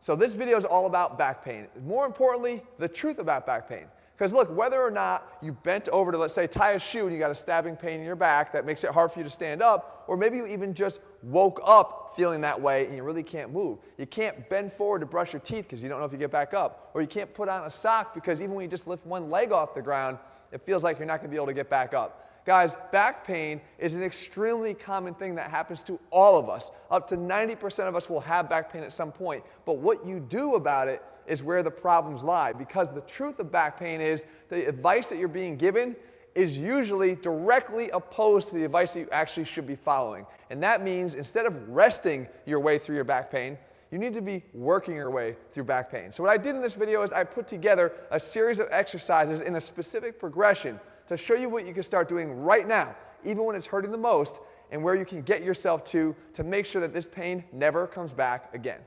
So this video is all about back pain. More importantly, the truth about back pain. Because look, whether or not you bent over to, let's say, tie a shoe and you got a stabbing pain in your back that makes it hard for you to stand up, or maybe you even just woke up feeling that way and you really can't move. You can't bend forward to brush your teeth because you don't know if you get back up. Or you can't put on a sock because even when you just lift one leg off the ground, it feels like you're not going to be able to get back up. Guys, back pain is an extremely common thing that happens to all of us. Up to 90% of us will have back pain at some point. But what you do about it is where the problems lie. Because the truth of back pain is the advice that you're being given is usually directly opposed to the advice that you actually should be following. And that means instead of resting your way through your back pain, you need to be working your way through back pain. So what I did in this video is I put together a series of exercises in a specific progression to show you what you can start doing right now, even when it's hurting the most, and where you can get yourself to make sure that this pain never comes back again.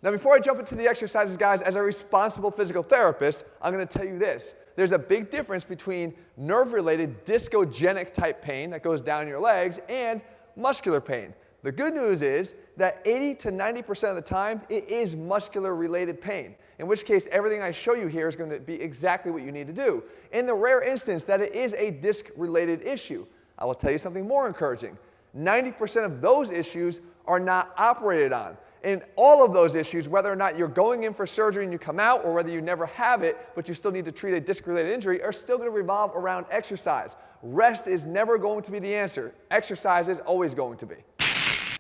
Now, before I jump into the exercises, guys, as a responsible physical therapist, I'm going to tell you this. There's a big difference between nerve-related discogenic type pain that goes down your legs and muscular pain. The good news is that 80 to 90% of the time, it is muscular-related pain, in which case everything I show you here is going to be exactly what you need to do. In the rare instance that it is a disc-related issue, I will tell you something more encouraging. 90% of those issues are not operated on. And all of those issues, whether or not you're going in for surgery and you come out, or whether you never have it, but you still need to treat a disc-related injury, are still going to revolve around exercise. Rest is never going to be the answer. Exercise is always going to be.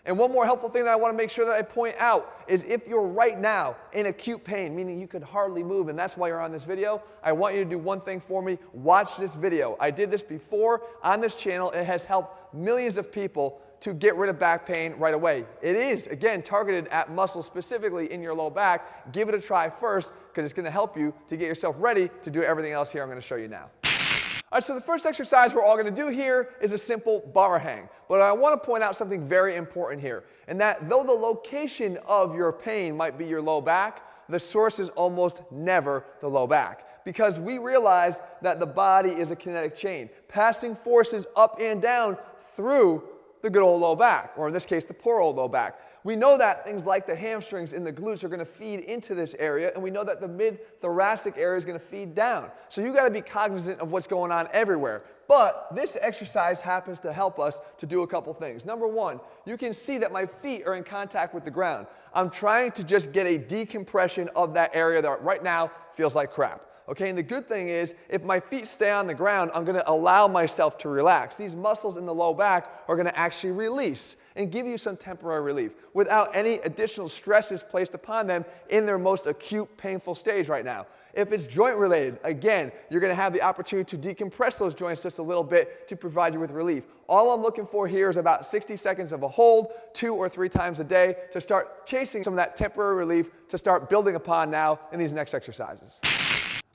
And one more helpful thing that I want to make sure that I point out is if you're right now in acute pain, meaning you could hardly move and that's why you're on this video, I want you to do one thing for me. Watch this video. I did this before on this channel. It has helped millions of people to get rid of back pain right away. It is, again, targeted at muscles specifically in your low back. Give it a try first because it's going to help you to get yourself ready to do everything else here I'm going to show you now. All right, so the first exercise we're all going to do here is a simple bar hang. But I want to point out something very important here, and that though the location of your pain might be your low back, the source is almost never the low back. Because we realize that the body is a kinetic chain, passing forces up and down through the good old low back, or in this case, the poor old low back. We know that things like the hamstrings and the glutes are going to feed into this area, and we know that the mid-thoracic area is going to feed down. So you got to be cognizant of what's going on everywhere. But this exercise happens to help us to do a couple things. Number one, you can see that my feet are in contact with the ground. I'm trying to just get a decompression of that area that right now feels like crap. Okay, and the good thing is, if my feet stay on the ground, I'm going to allow myself to relax. These muscles in the low back are going to actually release and give you some temporary relief without any additional stresses placed upon them in their most acute, painful stage right now. If it's joint related, again, you're going to have the opportunity to decompress those joints just a little bit to provide you with relief. All I'm looking for here is about 60 seconds of a hold, 2 or 3 times a day, to start chasing some of that temporary relief to start building upon now in these next exercises.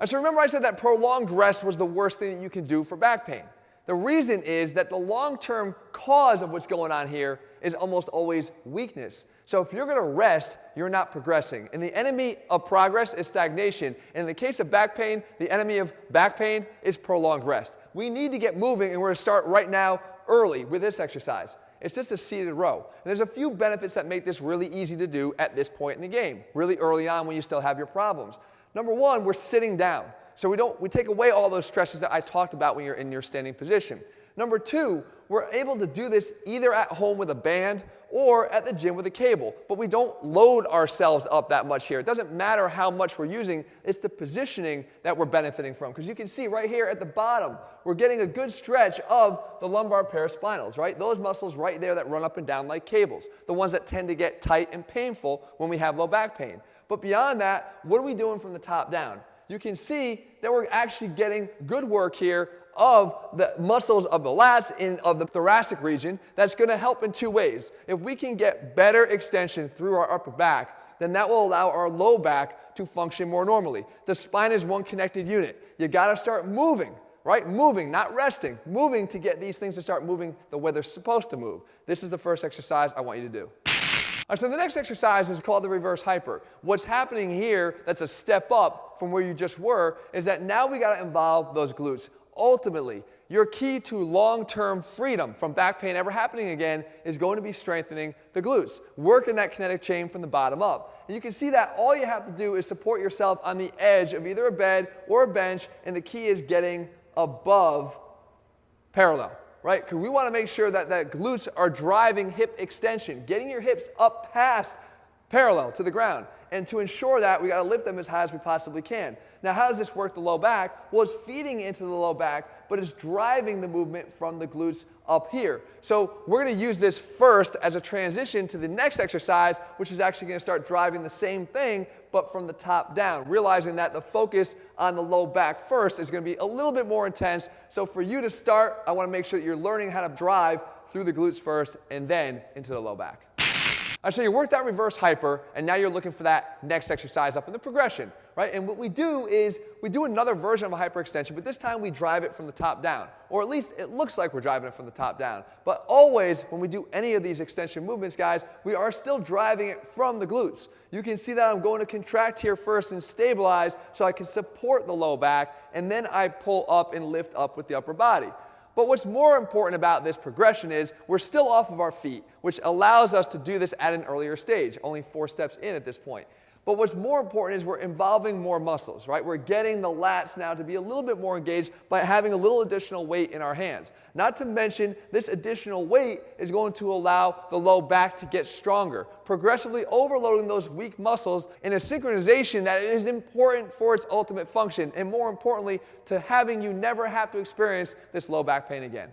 So remember I said that prolonged rest was the worst thing that you can do for back pain. The reason is that the long-term cause of what's going on here is almost always weakness. So if you're going to rest, you're not progressing. And the enemy of progress is stagnation. And in the case of back pain, the enemy of back pain is prolonged rest. We need to get moving, and we're going to start right now early with this exercise. It's just a seated row. And there's a few benefits that make this really easy to do at this point in the game, really early on when you still have your problems. Number one, we're sitting down. So we take away all those stresses that I talked about when you're in your standing position. Number two, we're able to do this either at home with a band or at the gym with a cable. But we don't load ourselves up that much here. It doesn't matter how much we're using, it's the positioning that we're benefiting from. Because you can see right here at the bottom, we're getting a good stretch of the lumbar paraspinals, right? Those muscles right there that run up and down like cables. The ones that tend to get tight and painful when we have low back pain. But beyond that, what are we doing from the top down? You can see that we're actually getting good work here of the muscles of the lats and of the thoracic region. That's going to help in 2 ways. If we can get better extension through our upper back, then that will allow our low back to function more normally. The spine is one connected unit. You got to start moving, right? Moving, not resting. Moving to get these things to start moving the way they're supposed to move. This is the first exercise I want you to do. All right, so the next exercise is called the reverse hyper. What's happening here that's a step up from where you just were is that now we got to involve those glutes. Ultimately, Your key to long-term freedom from back pain ever happening again is going to be strengthening the glutes, working that kinetic chain from the bottom up. And you can see that all you have to do is support yourself on the edge of either a bed or a bench, and the key is getting above parallel, right? Because we want to make sure that glutes are driving hip extension, getting your hips up past parallel to the ground. And to ensure that, we got to lift them as high as we possibly can. Now, how does this work the low back? Well, it's feeding into the low back, but it's driving the movement from the glutes up here. So we're going to use this first as a transition to the next exercise, which is actually going to start driving the same thing, but from the top down, realizing that the focus on the low back first is going to be a little bit more intense. So for you to start, I want to make sure that you're learning how to drive through the glutes first and then into the low back. All right, so you worked out reverse hyper, and now you're looking for that next exercise up in the progression, right? And what we do is we do another version of a hyperextension, but this time we drive it from the top down, or at least it looks like we're driving it from the top down. But always, when we do any of these extension movements, guys, we are still driving it from the glutes. You can see that I'm going to contract here first and stabilize so I can support the low back, and then I pull up and lift up with the upper body. But what's more important about this progression is we're still off of our feet, which allows us to do this at an earlier stage, only 4 steps in at this point. But what's more important is we're involving more muscles, right? We're getting the lats now to be a little bit more engaged by having a little additional weight in our hands. Not to mention, this additional weight is going to allow the low back to get stronger, progressively overloading those weak muscles in a synchronization that is important for its ultimate function, and more importantly, to having you never have to experience this low back pain again.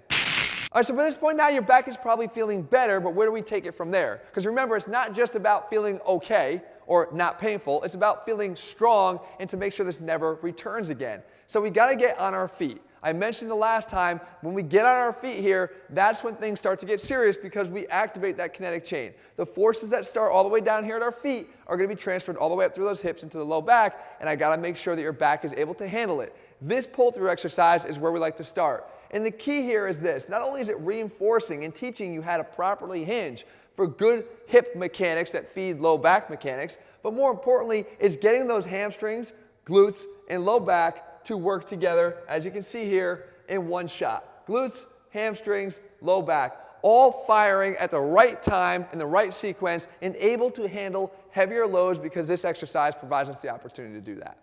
All right, so by this point now, your back is probably feeling better, but where do we take it from there? Because remember, it's not just about feeling okay or not painful. It's about feeling strong and to make sure this never returns again. So we got to get on our feet. I mentioned the last time, when we get on our feet here, that's when things start to get serious because we activate that kinetic chain. The forces that start all the way down here at our feet are going to be transferred all the way up through those hips into the low back, and I got to make sure that your back is able to handle it. This pull-through exercise is where we like to start. And the key here is this. Not only is it reinforcing and teaching you how to properly hinge for good hip mechanics that feed low back mechanics, but more importantly, it's getting those hamstrings, glutes, and low back to work together, as you can see here, in one shot. Glutes, hamstrings, low back, all firing at the right time in the right sequence and able to handle heavier loads because this exercise provides us the opportunity to do that.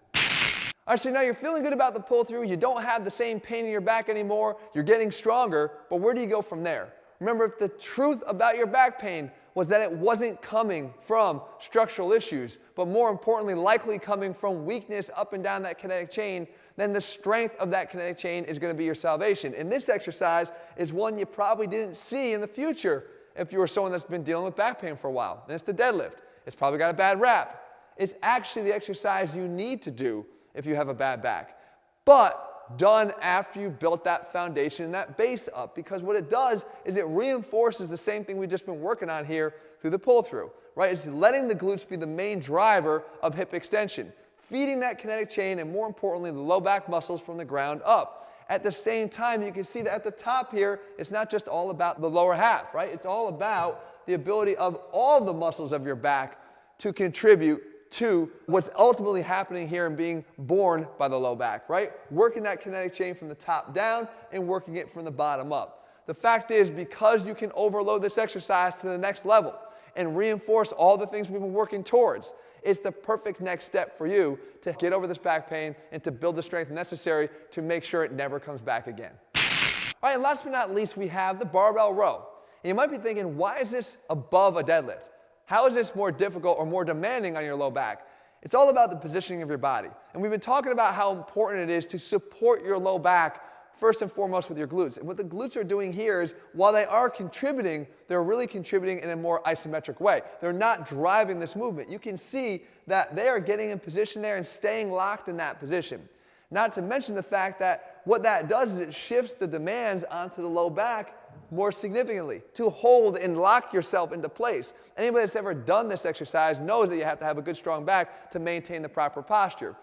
All right, so now you're feeling good about the pull-through. You don't have the same pain in your back anymore. You're getting stronger, but where do you go from there? Remember, if the truth about your back pain was that it wasn't coming from structural issues, but more importantly, likely coming from weakness up and down that kinetic chain, then the strength of that kinetic chain is going to be your salvation. And this exercise is one you probably didn't see in the future if you were someone that's been dealing with back pain for a while. And it's the deadlift. It's probably got a bad rap. It's actually the exercise you need to do if you have a bad back, but done after you built that foundation and that base up, because what it does is it reinforces the same thing we've just been working on here through the pull-through, right? It's letting the glutes be the main driver of hip extension, feeding that kinetic chain, and more importantly, the low back muscles from the ground up. At the same time, you can see that at the top here, it's not just all about the lower half, right? It's all about the ability of all the muscles of your back to contribute to what's ultimately happening here and being born by the low back, right? Working that kinetic chain from the top down and working it from the bottom up. The fact is, because you can overload this exercise to the next level and reinforce all the things we've been working towards, it's the perfect next step for you to get over this back pain and to build the strength necessary to make sure it never comes back again. All right, and last but not least, we have the barbell row. And you might be thinking, why is this above a deadlift? How is this more difficult or more demanding on your low back? It's all about the positioning of your body. And we've been talking about how important it is to support your low back first and foremost with your glutes. And what the glutes are doing here is, while they are contributing, they're really contributing in a more isometric way. They're not driving this movement. You can see that they are getting in position there and staying locked in that position. Not to mention the fact that what that does is it shifts the demands onto the low back more significantly to hold and lock yourself into place. Anybody that's ever done this exercise knows that you have to have a good strong back to maintain the proper posture.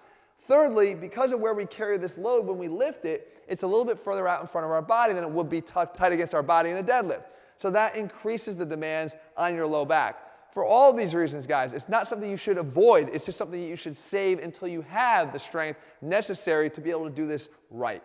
Thirdly, because of where we carry this load when we lift it, it's a little bit further out in front of our body than it would be tight against our body in a deadlift. So that increases the demands on your low back. For all of these reasons, guys, it's not something you should avoid. It's just something you should save until you have the strength necessary to be able to do this right.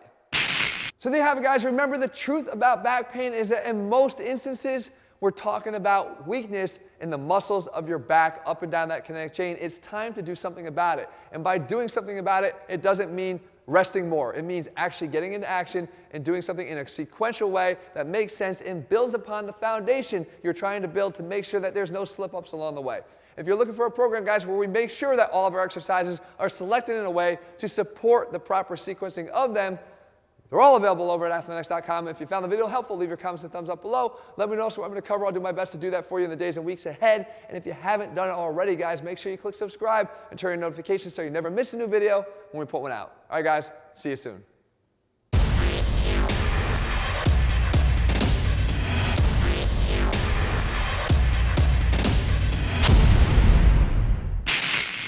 So there you have it, guys. Remember, the truth about back pain is that in most instances, we're talking about weakness in the muscles of your back up and down that kinetic chain. It's time to do something about it. And by doing something about it, it doesn't mean resting more. It means actually getting into action and doing something in a sequential way that makes sense and builds upon the foundation you're trying to build to make sure that there's no slip-ups along the way. If you're looking for a program, guys, where we make sure that all of our exercises are selected in a way to support the proper sequencing of them, they're all available over at ATHLEAN-X.com. If you found the video helpful, leave your comments and thumbs up below. Let me know what I'm going to cover. I'll do my best to do that for you in the days and weeks ahead. And if you haven't done it already, guys, make sure you click subscribe and turn on notifications so you never miss a new video when we put one out. All right, guys, see you soon.